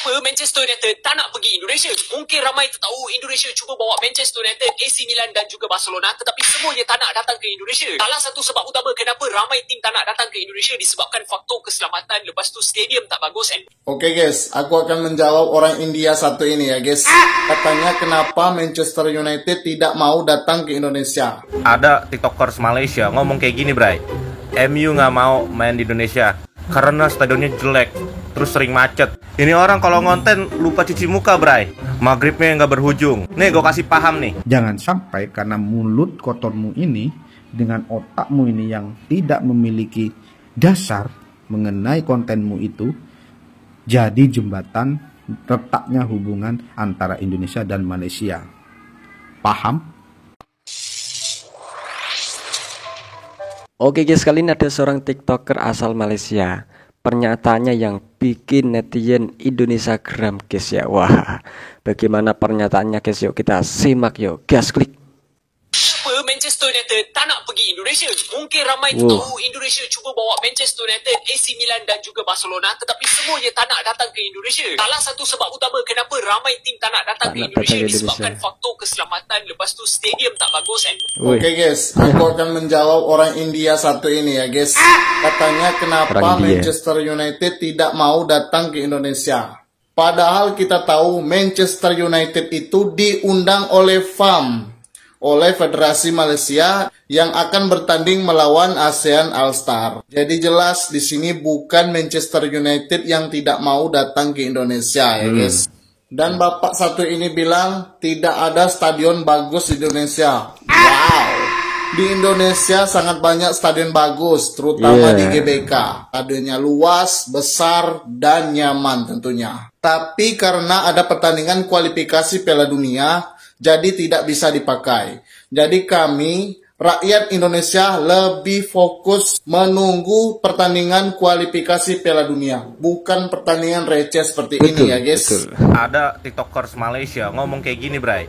Manchester United tak nak pergi Indonesia. Mungkin ramai tak tahu Indonesia cuba bawa Manchester United, AC Milan dan juga Barcelona, tetapi semuanya tak nak datang ke Indonesia. Salah satu sebab utama kenapa ramai tim tak nak datang ke Indonesia disebabkan faktor keselamatan, lepas tu stadium tak bagus. Oke guys, aku akan menjawab orang India satu ini ya guys. Katanya kenapa Manchester United tidak mau datang ke Indonesia. Ada tiktokers Malaysia ngomong kayak gini, Bray. MU nggak mau main di Indonesia karena stadionnya jelek, terus sering macet. Ini orang kalau ngonten lupa cuci muka, Bray. Maghribnya nggak berujung. Nih, gue kasih paham nih. Jangan sampai karena mulut kotormu ini dengan otakmu ini yang tidak memiliki dasar mengenai kontenmu itu jadi jembatan retaknya hubungan antara Indonesia dan Malaysia. Paham? Oke guys, kali ini ada seorang tiktoker asal Malaysia. Pernyataannya yang bikin netizen Indonesia geram guys ya. Wah, bagaimana pernyataannya guys? Yuk kita simak yuk, gas klik. Manchester United tak nak pergi Indonesia. Mungkin ramai tahu Indonesia cuba bawa Manchester United, AC Milan dan juga Barcelona, tetapi semuanya tak nak datang ke Indonesia. Salah satu sebab utama kenapa ramai tim tak nak datang ke Indonesia disebabkan faktor keselamatan, lepas tu stadium tak bagus. Oke guys, aku akan menjawab orang India satu ini ya guys. Katanya kenapa Manchester United tidak mau datang ke Indonesia. Padahal kita tahu Manchester United itu diundang oleh FAM, oleh Federasi Malaysia yang akan bertanding melawan ASEAN All-Star. Jadi jelas di sini bukan Manchester United yang tidak mau datang ke Indonesia ya guys. Dan bapak satu ini bilang tidak ada stadion bagus di Indonesia. Wow. Di Indonesia sangat banyak stadion bagus, terutama di GBK. Stadionnya luas, besar, dan nyaman tentunya. Tapi karena ada pertandingan kualifikasi Piala Dunia, jadi tidak bisa dipakai. Jadi kami, rakyat Indonesia, lebih fokus menunggu pertandingan kualifikasi Piala Dunia, bukan pertandingan receh seperti ini ya guys. Ada tiktokers Malaysia ngomong kayak gini, Bray.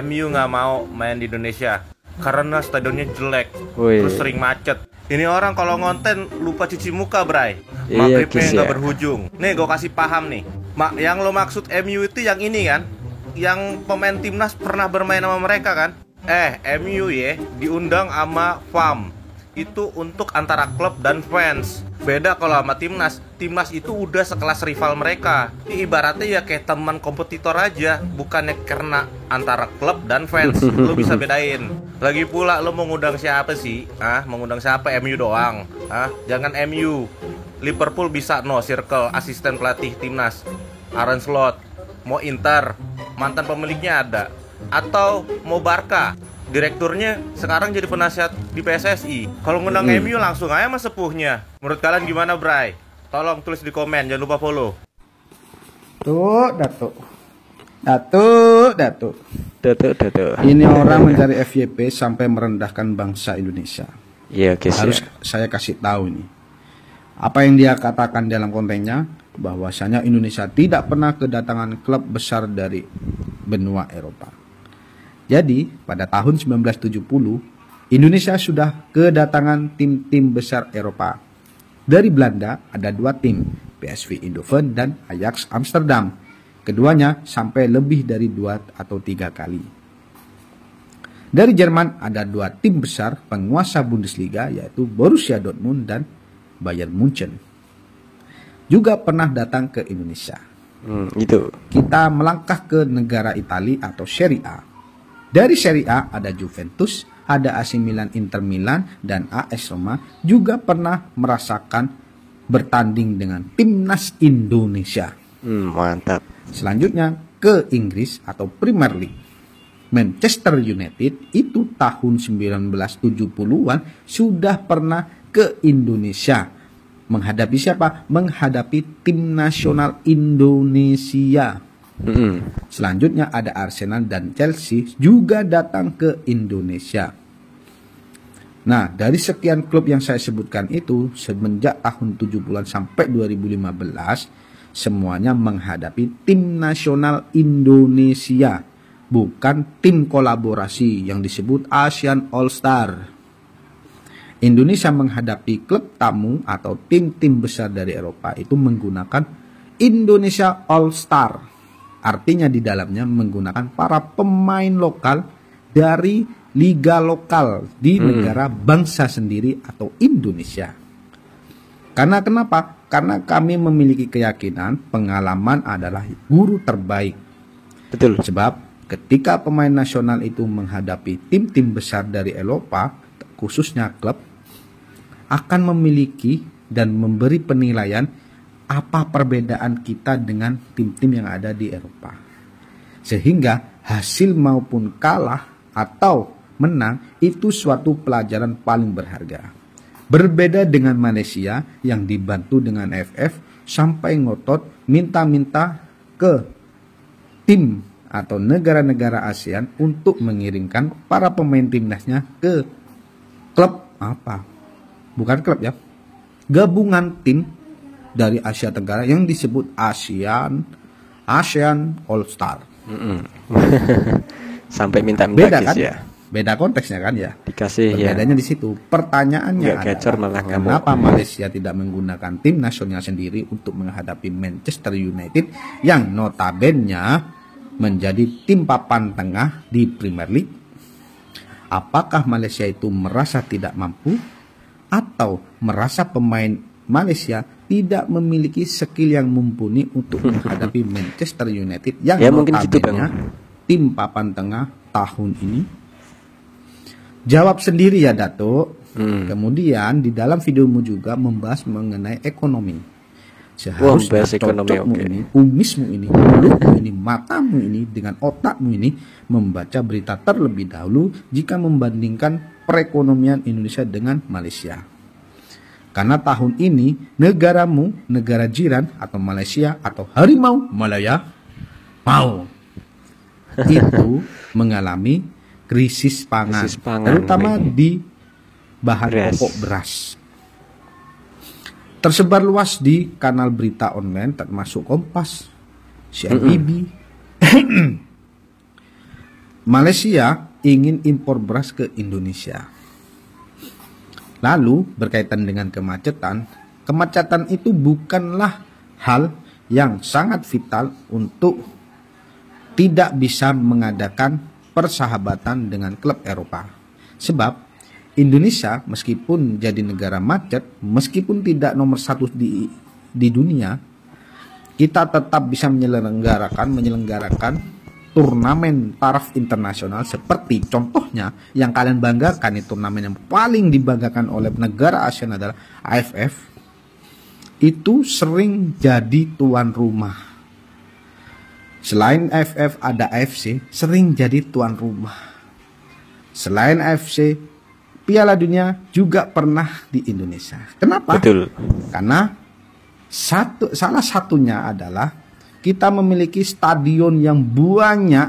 MU nggak mau main di Indonesia karena stadionnya jelek, terus sering macet. Ini orang kalau ngonten lupa cuci muka, Bray. Maghribnya nggak berujung. Nih, gue kasih paham nih. Yang lo maksud MU itu yang ini kan? Yang pemain timnas pernah bermain sama mereka kan? MU ya diundang sama FAM. Itu untuk antara klub dan fans. Beda kalau sama timnas. Timnas itu udah sekelas rival mereka. Ibaratnya ya kayak teman kompetitor aja, bukannya karena antara klub dan fans. Lo bisa bedain. Lagi pula lo mau ngundang siapa sih? Mengundang siapa? MU doang. Jangan MU. Liverpool bisa Circle asisten pelatih timnas. Aaron Slot. Mau Inter, mantan pemiliknya ada. Atau mau Barca, direkturnya sekarang jadi penasihat di PSSI. Kalau ngundang MU langsung aja sama sepuhnya. Menurut kalian gimana, Bray? Tolong tulis di komen, jangan lupa follow. Datuk. Ini orang mencari FYP sampai merendahkan bangsa Indonesia. Iya guys. Harus saya kasih tahu ini. Apa yang dia katakan dalam kontennya, bahwasanya Indonesia tidak pernah kedatangan klub besar dari benua Eropa. Jadi, pada tahun 1970, Indonesia sudah kedatangan tim-tim besar Eropa. Dari Belanda ada 2 tim, PSV Eindhoven dan Ajax Amsterdam. Keduanya sampai lebih dari 2 atau 3 kali. Dari Jerman ada 2 tim besar penguasa Bundesliga, yaitu Borussia Dortmund dan Bayern Munchen. Juga pernah datang ke Indonesia. Kita melangkah ke negara Italia atau Serie A. Dari Serie A ada Juventus, ada AC Milan, Inter Milan, dan AS Roma juga pernah merasakan bertanding dengan timnas Indonesia. Mantap. Selanjutnya ke Inggris atau Premier League. Manchester United itu tahun 1970-an sudah pernah ke Indonesia. Menghadapi siapa? Menghadapi tim nasional Indonesia. Selanjutnya ada Arsenal dan Chelsea juga datang ke Indonesia. Nah, dari sekian klub yang saya sebutkan itu, semenjak tahun 70-an sampai 2015, semuanya menghadapi tim nasional Indonesia, bukan tim kolaborasi yang disebut ASEAN All-Star. Indonesia menghadapi klub tamu atau tim-tim besar dari Eropa itu menggunakan Indonesia All Star. Artinya di dalamnya menggunakan para pemain lokal dari liga lokal di negara bangsa sendiri atau Indonesia. Karena kenapa? Karena kami memiliki keyakinan pengalaman adalah guru terbaik. Betul. Sebab ketika pemain nasional itu menghadapi tim-tim besar dari Eropa, khususnya klub, akan memiliki dan memberi penilaian apa perbedaan kita dengan tim-tim yang ada di Eropa. Sehingga hasil maupun kalah atau menang itu suatu pelajaran paling berharga. Berbeda dengan Malaysia yang dibantu dengan AFF sampai ngotot minta-minta ke tim atau negara-negara ASEAN untuk mengirimkan para pemain timnasnya ke klub apa? Bukan klub ya. Gabungan tim dari Asia Tenggara yang disebut ASEAN All Star. Sampai minta-minta Beda kan? ya. Beda konteksnya kan ya. Dikasih ya. Perbedaannya di situ. Pertanyaannya Nggak gacor malah adalah ngamuk. kenapa Malaysia tidak menggunakan tim nasional sendiri untuk menghadapi Manchester United yang notabene menjadi tim papan tengah di Premier League? Apakah Malaysia itu merasa tidak mampu atau merasa pemain Malaysia tidak memiliki skill yang mumpuni untuk menghadapi Manchester United yang Ya, mungkin gitu, notabene Bang. tim papan tengah tahun ini? Jawab sendiri ya Datuk. Kemudian di dalam videomu juga membahas mengenai ekonomi. Seharusnya bahas ekonomi, cocokmu oke. ini, kumismu ini, mulutmu ini, matamu ini, dengan otakmu ini membaca berita terlebih dahulu jika membandingkan perekonomian Indonesia dengan Malaysia. Karena tahun ini negaramu, negara jiran atau Malaysia atau harimau Malaya mau itu mengalami krisis pangan, terutama di bahan pokok beras. Tersebar luas di kanal berita online termasuk Kompas, CNBC. Malaysia ingin impor beras ke Indonesia. Lalu berkaitan dengan kemacetan itu bukanlah hal yang sangat vital untuk tidak bisa mengadakan persahabatan dengan klub Eropa. Sebab Indonesia meskipun jadi negara macet, meskipun tidak nomor 1 di dunia, kita tetap bisa menyelenggarakan turnamen taraf internasional seperti contohnya yang kalian banggakan, itu turnamen yang paling dibanggakan oleh negara ASEAN adalah AFF. Itu sering jadi tuan rumah. Selain AFF ada AFC, sering jadi tuan rumah. Selain AFC, Piala Dunia juga pernah di Indonesia. Kenapa? Betul. Karena salah satunya adalah kita memiliki stadion yang banyak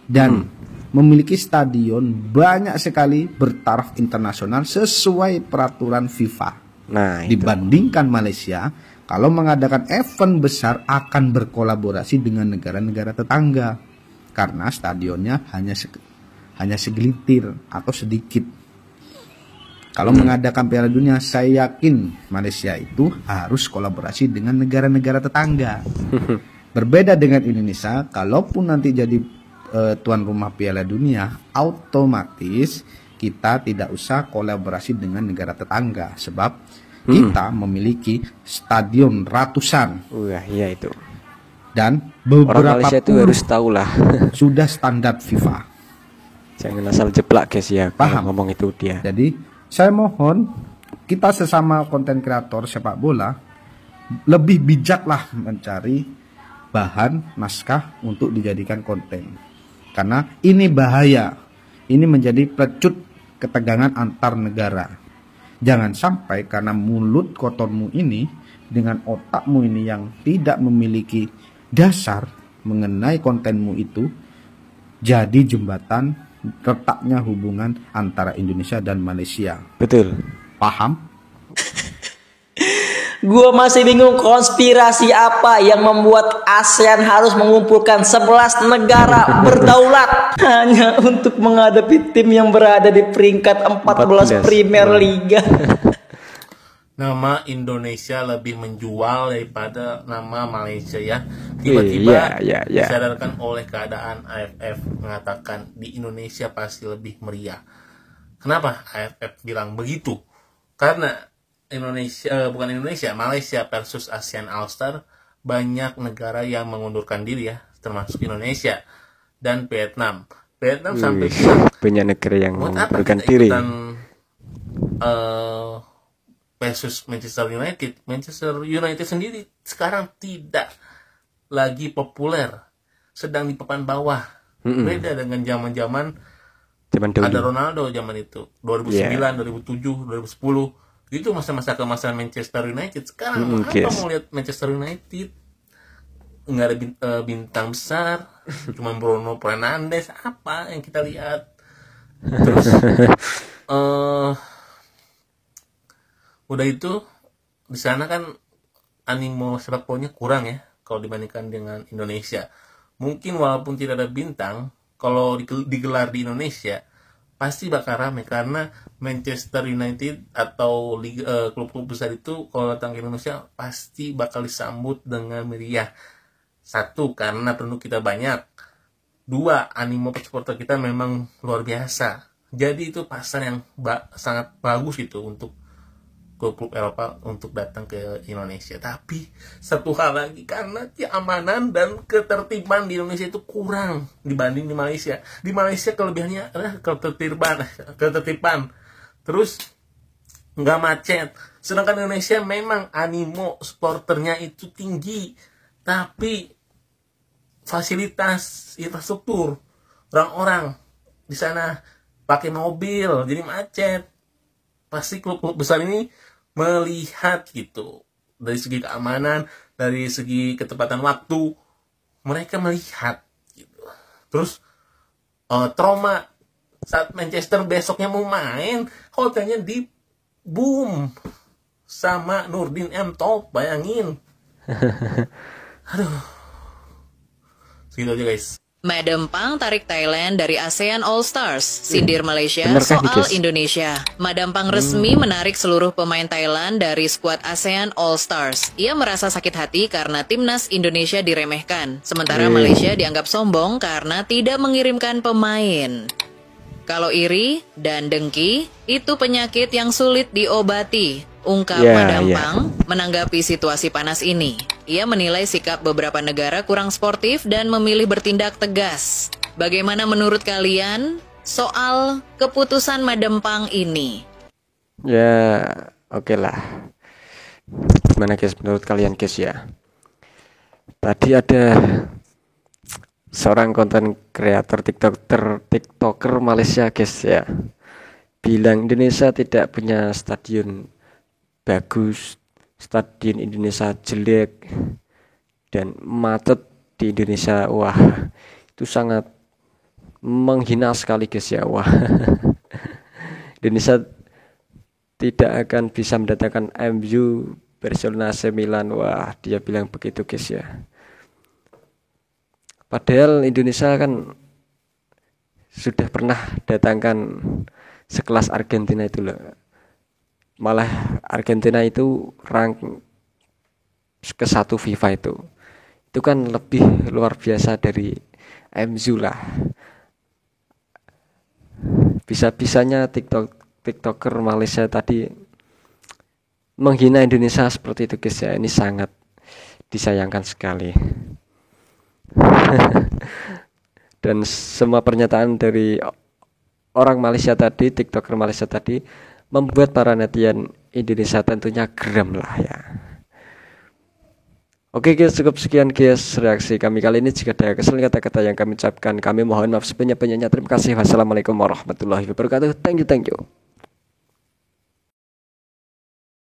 dan memiliki stadion banyak sekali bertaraf internasional sesuai peraturan FIFA. Nah, itu. Dibandingkan Malaysia, kalau mengadakan event besar akan berkolaborasi dengan negara-negara tetangga karena stadionnya hanya segelintir atau sedikit. Kalau mengadakan Piala Dunia, saya yakin Malaysia itu harus kolaborasi dengan negara-negara tetangga. Berbeda dengan Indonesia, kalaupun nanti jadi tuan rumah Piala Dunia, otomatis kita tidak usah kolaborasi dengan negara tetangga sebab kita memiliki stadion ratusan. Wah, iya itu. Dan Orang beberapa Malaysia itu puluh harus tahu lah. sudah standar FIFA. Jangan asal jeplak guys ya. Kalau Paham. ngomong itu dia. Jadi saya mohon kita sesama konten kreator sepak bola lebih bijaklah mencari bahan naskah untuk dijadikan konten. Karena ini bahaya. Ini menjadi pecut ketegangan antar negara. Jangan sampai karena mulut kotormu ini dengan otakmu ini yang tidak memiliki dasar mengenai kontenmu itu jadi jembatan retaknya hubungan antara Indonesia dan Malaysia. Betul. Paham? Gua masih bingung konspirasi apa yang membuat ASEAN harus mengumpulkan 11 negara berdaulat hanya untuk menghadapi tim yang berada di peringkat 14 Premier Liga. nama Indonesia lebih menjual daripada nama Malaysia ya. Tiba-tiba disadarkan oleh keadaan, AFF mengatakan di Indonesia pasti lebih meriah. Kenapa AFF bilang begitu? Karena Malaysia versus ASEAN All-Star, banyak negara yang mengundurkan diri ya, termasuk Indonesia dan Vietnam. Vietnam sampai banyak negara yang mengundurkan diri. Versus Manchester United sendiri sekarang tidak lagi populer, sedang di papan bawah. Beda dengan zaman ada Ronaldo zaman itu 2009, 2007, 2010 itu masa-masa kemasan Manchester United. Sekarang apa mau lihat Manchester United nggak ada bintang besar, cuma Bruno Fernandes, apa yang kita lihat. Terus udah itu di sana kan animo sepak bolanya kurang ya kalau dibandingkan dengan Indonesia. Mungkin walaupun tidak ada bintang, kalau digelar di Indonesia pasti bakal ramai karena Manchester United atau klub-klub besar itu kalau datang ke Indonesia pasti bakal disambut dengan meriah. Satu, karena penduduk kita banyak. Dua, animo supporter kita memang luar biasa. Jadi itu pasar yang sangat bagus gitu untuk klub-klub Eropa untuk datang ke Indonesia. Tapi satu hal lagi, karena keamanan dan ketertiban di Indonesia itu kurang dibanding di Malaysia. Di Malaysia kelebihannya adalah ketertiban. Terus nggak macet. Sedangkan Indonesia memang animo supporternya itu tinggi, tapi fasilitas infrastruktur orang-orang di sana pakai mobil jadi macet. Pasti klub-klub besar ini melihat gitu dari segi keamanan, dari segi ketepatan waktu, mereka melihat gitu. Terus trauma saat Manchester besoknya mau main, hotelnya di boom sama Nurdin M Top, bayangin. Aduh, segitu aja guys. Madam Pang tarik Thailand dari ASEAN All Stars. Sindir Malaysia soal Indonesia. Madam Pang resmi menarik seluruh pemain Thailand dari skuad ASEAN All Stars. Ia merasa sakit hati karena timnas Indonesia diremehkan. Sementara Malaysia dianggap sombong karena tidak mengirimkan pemain. Kalau iri dan dengki, itu penyakit yang sulit diobati. Ungkap Madam Pang menanggapi situasi panas ini. Ia menilai sikap beberapa negara kurang sportif dan memilih bertindak tegas. Bagaimana menurut kalian soal keputusan Madam Pang ini? Ya, oke lah. Gimana guys menurut kalian guys ya? Tadi ada seorang konten kreator TikToker Malaysia guys ya, bilang Indonesia tidak punya stadion bagus, stadion Indonesia jelek dan macet di Indonesia. Wah, itu sangat menghina sekali guys ya. Wah, Indonesia tidak akan bisa mendatangkan MU, Barcelona, AC Milan. Wah, dia bilang begitu guys ya. Padahal Indonesia kan sudah pernah datangkan sekelas Argentina itu loh. Malah Argentina itu rank ke-1 FIFA itu. Itu kan lebih luar biasa dari MU lah. Bisa-bisanya TikToker Malaysia tadi menghina Indonesia seperti itu guys ya. Ini sangat disayangkan sekali. Dan semua pernyataan dari orang Malaysia tadi, TikToker Malaysia tadi, membuat para netizen Indonesia tentunya geram lah ya. Oke guys, cukup sekian guys reaksi kami kali ini. Jika ada kesalahan kata-kata yang kami ucapkan, kami mohon maaf sebanyak-banyaknya. Terima kasih. Wassalamualaikum warahmatullahi wabarakatuh. Thank you.